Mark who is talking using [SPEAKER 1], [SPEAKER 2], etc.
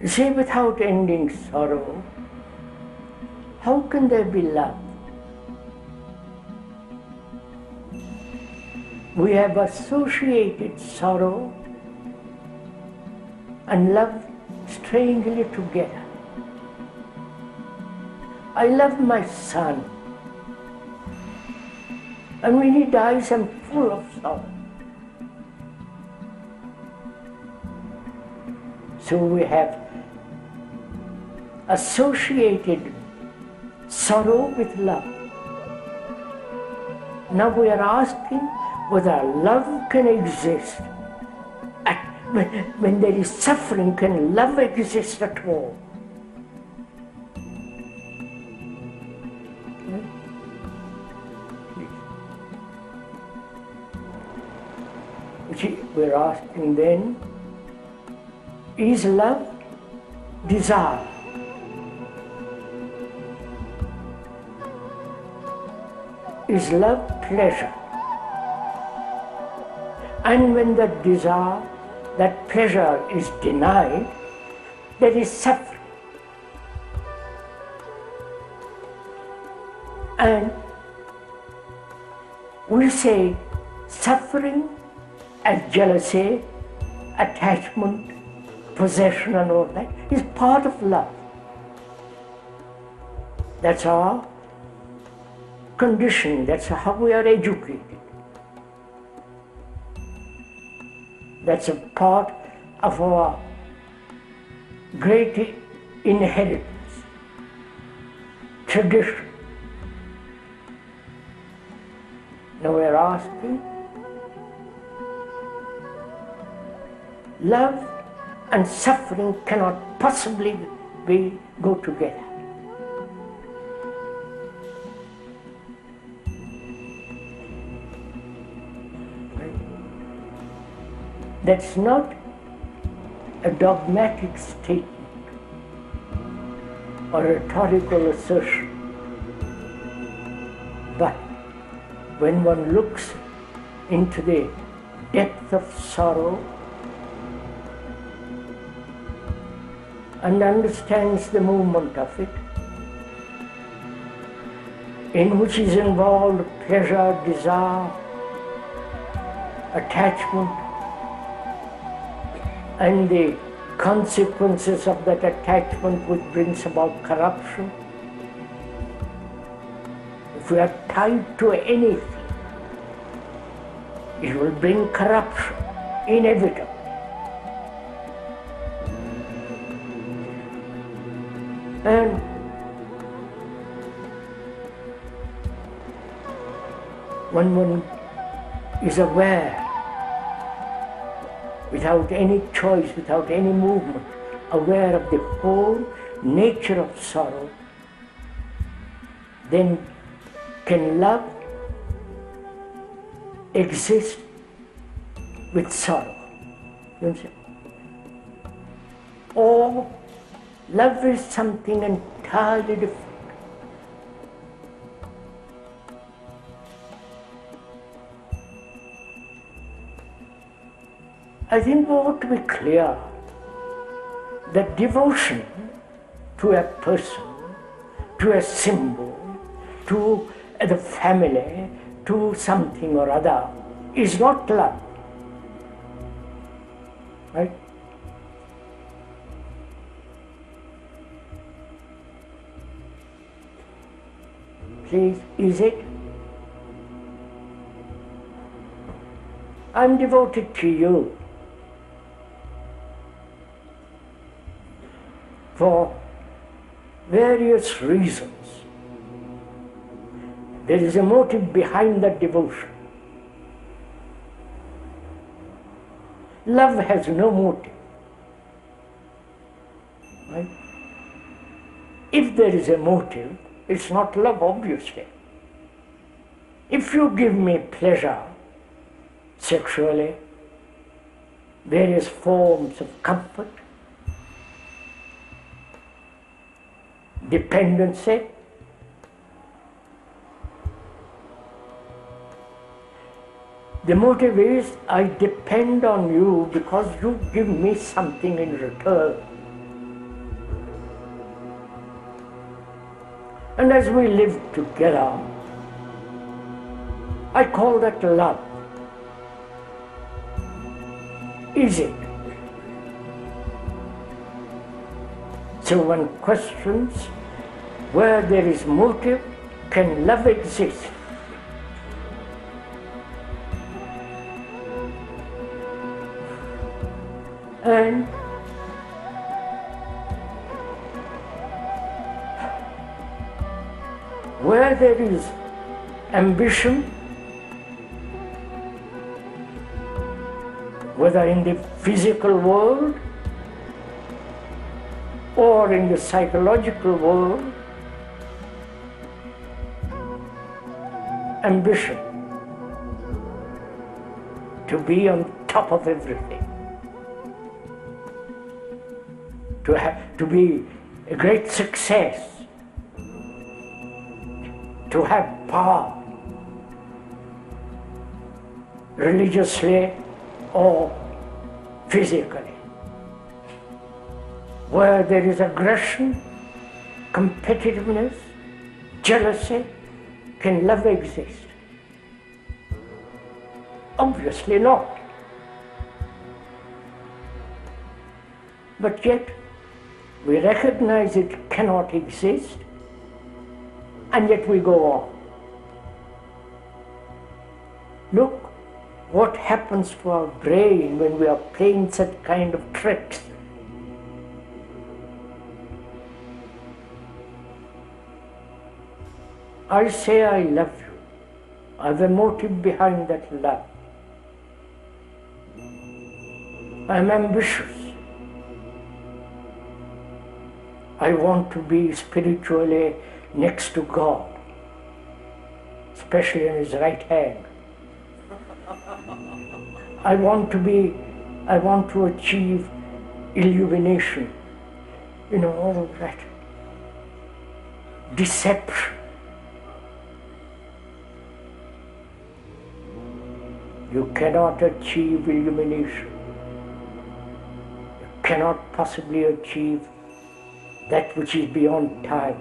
[SPEAKER 1] You see, without ending sorrow, how can there be love? We have associated sorrow and love strangely together. I love my son, and when he dies, I'm full of sorrow. So we have associated sorrow with love. Now we are asking whether love can exist. When there is suffering, can love exist at all? We're asking then, is love desire? Is love pleasure? And when that desire, that pleasure is denied, there is suffering. And we say suffering as jealousy, attachment, possession and all that is part of love. That's our condition, that's how we are educated. That's a part of our great inheritance, tradition. Now we are asking, love and suffering cannot possibly go together. That's not a dogmatic statement or a rhetorical assertion, but when one looks into the depth of sorrow and understands the movement of it, in which is involved pleasure, desire, attachment, and the consequences of that attachment which brings about corruption. If we are tied to anything, it will bring corruption, inevitable. And when one is aware, without any choice, without any movement, aware of the whole nature of sorrow, then can love exist with sorrow? You understand? Or love is something entirely different. I think we ought to be clear that devotion to a person, to a symbol, to the family, to something or other is not love. Right? Please, is it? I'm devoted to you for various reasons. There is a motive behind that devotion. Love has no motive. Right? If there is a motive, it's not love, obviously. If you give me pleasure sexually, various forms of comfort, dependency, the motive is I depend on you because you give me something in return. And as we live together, I call that love. Is it? So one questions, where there is motive, can love exist? And where there is ambition, whether in the physical world or in the psychological world, ambition to be on top of everything, to be a great success, to have power, religiously or physically. Where there is aggression, competitiveness, jealousy, can love exist? Obviously not. But yet, we recognize it cannot exist, and yet we go on. Look what happens to our brain when we are playing such kind of tricks. I say I love you. I have a motive behind that love. I am ambitious. I want to be spiritually next to God, especially in His right hand. I want to achieve illumination, all of that. Deception. You cannot achieve illumination. You cannot possibly achieve that which is beyond time.